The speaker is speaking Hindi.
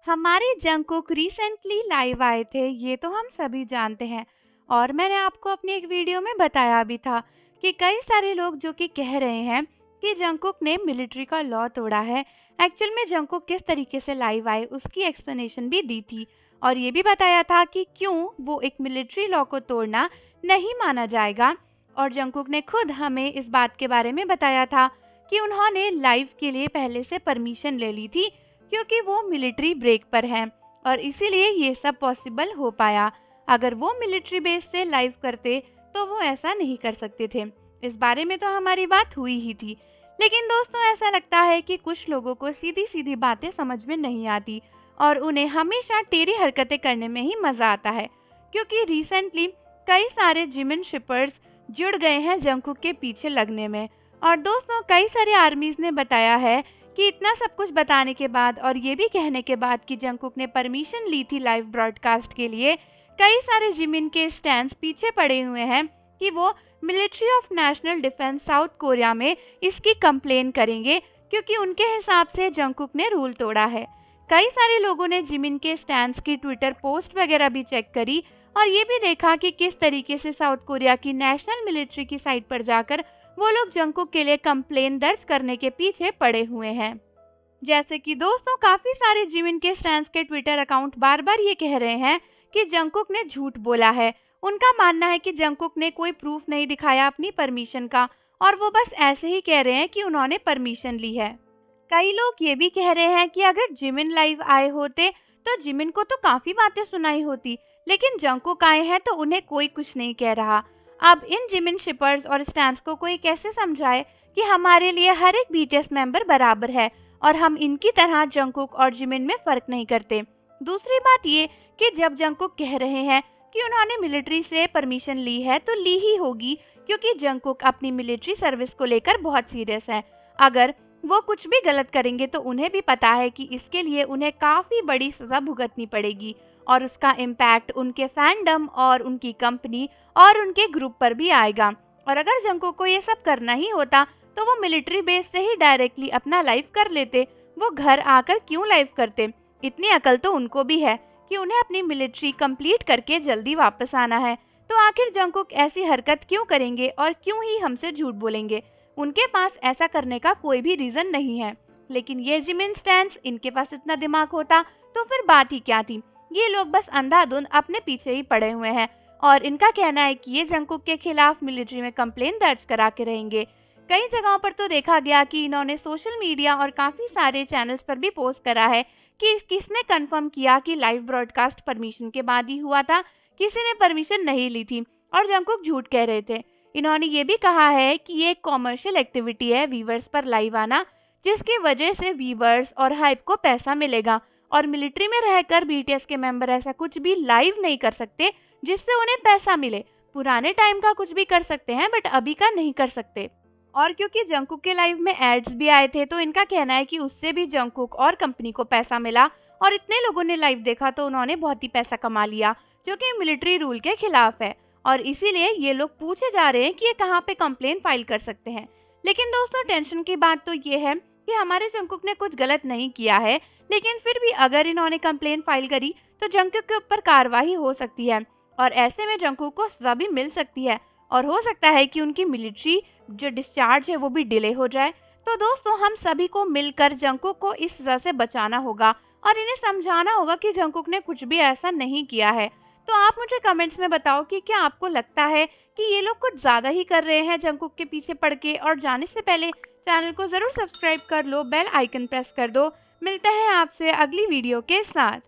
हमारे जंगकुक रिसेंटली लाइव आए थे, ये तो हम सभी जानते हैं। और मैंने आपको अपनी एक वीडियो में बताया भी था कि कई सारे लोग जो कि कह रहे हैं कि जंगकुक ने मिलिट्री का लॉ तोड़ा है। एक्चुअल में जंगकुक किस तरीके से लाइव आए उसकी एक्सप्लेनेशन भी दी थी और ये भी बताया था कि क्यों वो एक मिलिट्री लॉ को तोड़ना नहीं माना जाएगा। और जंगकुक ने खुद हमें इस बात के बारे में बताया था कि उन्होंने लाइव के लिए पहले से परमिशन ले ली थी क्योंकि वो मिलिट्री ब्रेक पर हैं और इसीलिए ये सब पॉसिबल हो पाया। अगर वो मिलिट्री बेस से लाइव करते तो वो ऐसा नहीं कर सकते थे। इस बारे में तो हमारी बात हुई ही थी। लेकिन दोस्तों, ऐसा लगता है कि कुछ लोगों को सीधी सीधी बातें समझ में नहीं आती और उन्हें हमेशा टेढ़ी हरकतें करने में ही मजा आता है, क्योंकि रिसेंटली कई सारे जिमिन शिपर्स जुड़ गए हैं जंगकुक के पीछे लगने में। और दोस्तों, कई सारे आर्मीज ने बताया है कि इतना सब कुछ बताने के बाद और ये भी कहने के बाद कि जंगकुक ने परमिशन ली थी लाइव ब्रॉडकास्ट के लिए, कई सारे जिमिन के स्टैंड्स पीछे पड़े हुए हैं कि वो military of national defence south Korea में इसकी कंप्लेन करेंगे, क्योंकि उनके हिसाब से जंगकुक ने रूल तोड़ा है। कई सारे लोगों ने जिमिन के स्टैंड्स की ट्विटर पोस्ट वगैरह भी चेक करी और ये भी देखा कि किस तरीके से साउथ कोरिया की नेशनल मिलिट्री की साइट पर जाकर वो लोग जंगकुक के लिए कंप्लेन दर्ज करने के पीछे पड़े हुए हैं। जैसे कि दोस्तों, काफी सारे जिमिन के स्टैंस के ट्विटर अकाउंट बार बार ये कह रहे हैं कि जंगकुक ने झूठ बोला है। उनका मानना है कि जंगकुक ने कोई प्रूफ नहीं दिखाया अपनी परमिशन का और वो बस ऐसे ही कह रहे हैं कि उन्होंने परमिशन ली है। कई लोग ये भी कह रहे हैं कि अगर जिमिन लाइव आए होते तो जिमिन को तो काफी बातें सुनाई होती, लेकिन जंगकुक आए हैं तो उन्हें कोई कुछ नहीं कह रहा। अब इन जिमिन शिपर्स और स्टैंस को कोई कैसे समझाए कि हमारे लिए हर एक बीटीएस मेंबर बराबर है और हम इनकी तरह जंगकुक और जिमिन में फर्क नहीं करते। दूसरी बात ये कि जब जंगकुक कह रहे हैं कि उन्होंने मिलिट्री से परमिशन ली है तो ली ही होगी, क्योंकि जंगकुक अपनी मिलिट्री सर्विस को लेकर बहुत सीरियस है। अगर वो कुछ भी गलत करेंगे तो उन्हें भी पता है कि इसके लिए उन्हें काफी बड़ी सजा भुगतनी पड़ेगी और उसका इम्पैक्ट उनके फैंडम और उनकी कंपनी और उनके ग्रुप पर भी आएगा। और अगर जंगकुक को ये सब करना ही होता तो वो मिलिट्री बेस से ही डायरेक्टली अपना लाइव कर लेते। वो घर आकर क्यों लाइव करते? इतनी अकल तो उनको भी है कि उन्हें अपनी मिलिट्री कंप्लीट करके जल्दी वापस आना है। तो आखिर जंगकुक ऐसी हरकत क्यों करेंगे और क्यों ही हमसे झूठ बोलेंगे? उनके पास ऐसा करने का कोई भी रीजन नहीं है। लेकिन ये जिमिन स्टैंस, इनके पास इतना दिमाग होता तो फिर बात ही क्या थी। ये लोग बस अंधाधुंध अपने पीछे ही पड़े हुए हैं और इनका कहना है कि ये जंगकुक के खिलाफ मिलिट्री में कंप्लेन दर्ज करा के रहेंगे। कई जगहों पर तो देखा गया कि इन्होंने सोशल मीडिया और काफी सारे चैनल्स पर भी पोस्ट करा है कि किसने कंफर्म किया कि लाइव ब्रॉडकास्ट परमिशन के बाद ही हुआ था, किसी ने परमिशन नहीं ली थी और जंगकुक झूठ कह रहे थे। इन्होंने ये भी कहा है कि ये एक कॉमर्शियल एक्टिविटी है वीवर्स पर लाइव आना, जिसकी वजह से वीवर्स और हाइप को पैसा मिलेगा और मिलिट्री में रहकर बीटीएस के मेंबर ऐसा कुछ भी लाइव नहीं कर सकते जिससे उन्हें पैसा मिले। पुराने टाइम का कुछ भी कर सकते हैं बट अभी का नहीं कर सकते। और क्योंकि जंगकुक के लाइव में एड्स भी आए थे तो इनका कहना है कि उससे भी जंगकुक और कंपनी को पैसा मिला और इतने लोगों ने लाइव देखा तो उन्होंने बहुत ही पैसा कमा लिया, जो कि मिलिट्री रूल के खिलाफ है। और इसीलिए ये लोग पूछे जा रहे हैं कि ये कहाँ पे कंप्लेन फाइल कर सकते हैं। लेकिन दोस्तों, टेंशन की बात तो ये है कि हमारे जंगकुक ने कुछ गलत नहीं किया है, लेकिन फिर भी अगर इन्होंने कंप्लेन फाइल करी तो जंगकुक के ऊपर कार्रवाई हो सकती है और ऐसे में जंगकुक को सजा भी मिल सकती है और हो सकता है कि उनकी मिलिट्री जो डिस्चार्ज है वो भी डिले हो जाए। तो दोस्तों, हम सभी को मिलकर जंगकुक को इस सजा से बचाना होगा और इन्हें समझाना होगा कि जंगकुक ने कुछ भी ऐसा नहीं किया है। तो आप मुझे कमेंट्स में बताओ कि क्या आपको लगता है कि ये लोग कुछ ज़्यादा ही कर रहे हैं जंगकुक के पीछे पड़ के? और जाने से पहले चैनल को ज़रूर सब्सक्राइब कर लो, बेल आइकन प्रेस कर दो। मिलते हैं आपसे अगली वीडियो के साथ।